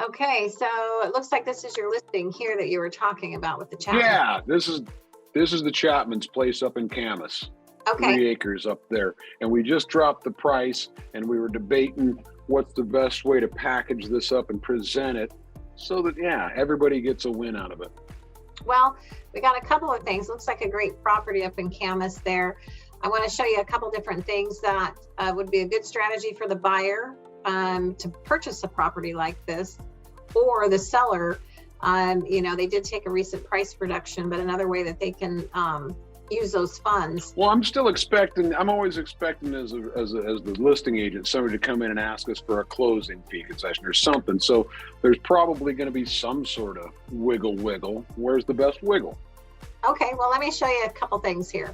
Okay, so it looks like this is your listing here that you were talking about with the Chapman. Yeah, this is the Chapman's place up in Camas. Okay. 3 acres up there. And we just dropped the price, and we were debating what's the best way to package this up and present it so that, yeah, everybody gets a win out of it. Well, we got a couple of things. Looks like a great property up in Camas there. I want to show you a couple different things that would be a good strategy for the buyer to purchase a property like this, or the seller. You know, they did take a recent price reduction, but another way that they can use those funds. Well, I'm always expecting as the listing agent, somebody to come in and ask us for a closing fee concession or something. So there's probably going to be some sort of wiggle. Where's the best wiggle? Okay, well, let me show you a couple things here.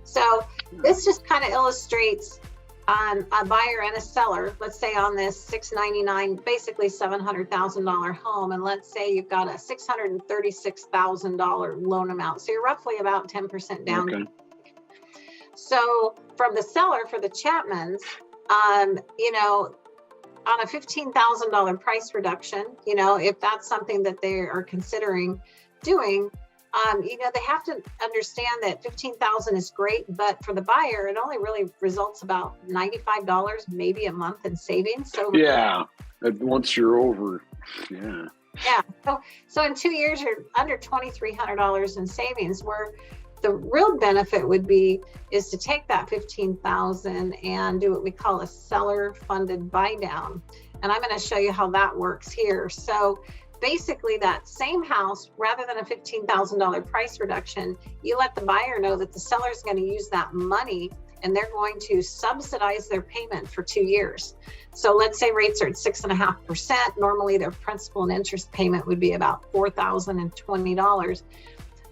So this just kind of illustrates a buyer and a seller, let's say on this $699, basically $700,000 home, and let's say you've got a $636,000 loan amount. So you're roughly about 10% down. Okay. So from the seller for the Chapmans, you know, on a $15,000 price reduction, you know, if that's something that they are considering doing, you know, they have to understand that $15,000 is great, but for the buyer, it only really results about $95 maybe a month in savings. So yeah, once you're over, yeah. Yeah. So in 2 years, you're under $2,300 in savings. Where the real benefit would be is to take that $15,000 and do what we call a seller funded buy down. And I'm going to show you how that works here. So basically that same house, rather than a $15,000 price reduction, you let the buyer know that the seller is going to use that money and they're going to subsidize their payment for 2 years. So let's say rates are at 6.5%. Normally their principal and interest payment would be about $4,020.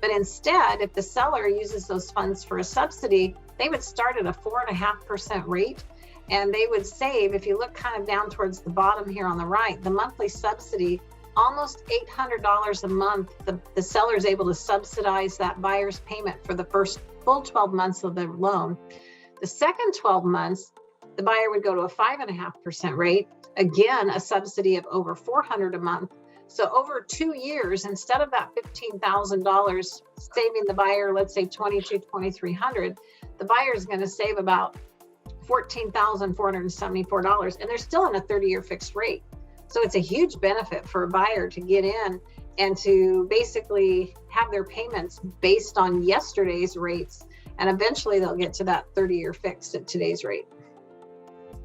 But instead, if the seller uses those funds for a subsidy, they would start at a 4.5% rate. And they would save, if you look kind of down towards the bottom here on the right, the monthly subsidy, almost $800 a month, the seller is able to subsidize that buyer's payment for the first full 12 months of the loan. The second 12 months, the buyer would go to a 5.5% rate, again, a subsidy of over $400 a month. So over 2 years, instead of that $15,000 saving the buyer, let's say $2,300, the buyer is going to save about $14,474, and they're still in a 30-year fixed rate. So it's a huge benefit for a buyer to get in and to basically have their payments based on yesterday's rates. And eventually they'll get to that 30-year fixed at today's rate.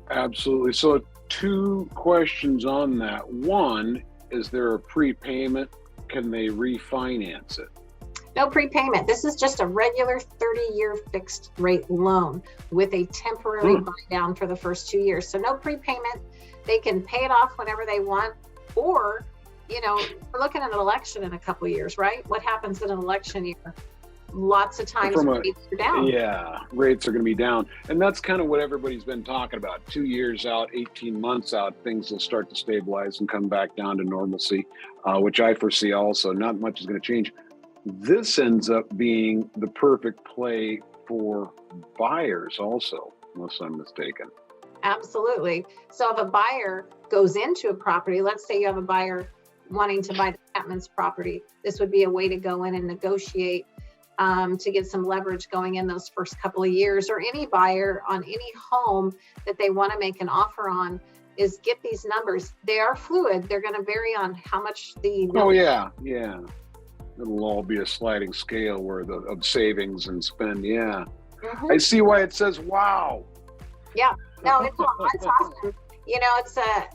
Absolutely. So 2 questions on that. One, is there a prepayment? Can they refinance it? No prepayment. This is just a regular 30-year fixed rate loan with a temporary buy down for the first 2 years. So no prepayment. They can pay it off whenever they want, or, you know, we're looking at an election in a couple of years, right? What happens in an election year? Lots of times rates are down. Yeah, rates are going to be down. And that's kind of what everybody's been talking about. 2 years out, 18 months out, things will start to stabilize and come back down to normalcy, which I foresee also. Not much is going to change. This ends up being the perfect play for buyers also, unless I'm mistaken. Absolutely. So if a buyer goes into a property, let's say you have a buyer wanting to buy the Chapman's property, this would be a way to go in and negotiate to get some leverage going in those first couple of years. Or any buyer on any home that they want to make an offer on is get these numbers. They are fluid. They're going to vary on how much the... Oh, yeah. It'll all be a sliding scale of savings and spend. Yeah. Mm-hmm. I see why it says, wow. Yeah. No, it's awesome. You know, it's a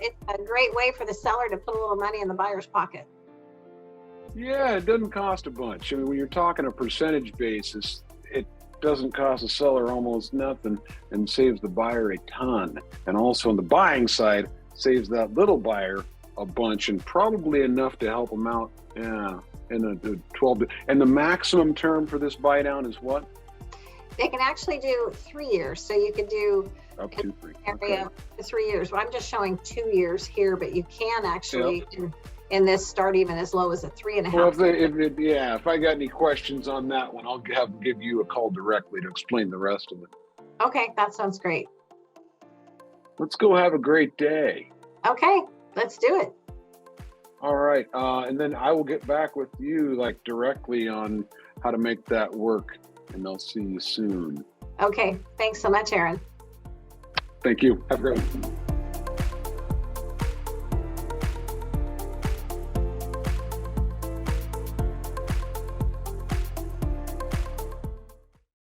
great way for the seller to put a little money in the buyer's pocket. Yeah, it doesn't cost a bunch. I mean, when you're talking a percentage basis, it doesn't cost the seller almost nothing and saves the buyer a ton. And also on the buying side, saves that little buyer a bunch and probably enough to help them out. Yeah, in the 12. And the maximum term for this buy down is what? They can actually do 3 years. So you could do up to 3. Area 3 years. Well, I'm just showing 2 years here, but you can actually in this start even as low as a 3.5. Well, if I got any questions on that one, I'll give you a call directly to explain the rest of it. Okay, that sounds great. Let's go have a great day. Okay, let's do it. All right. And then I will get back with you like directly on how to make that work, and I'll see you soon. Okay, thanks so much, Aaron. Thank you. Have a great one.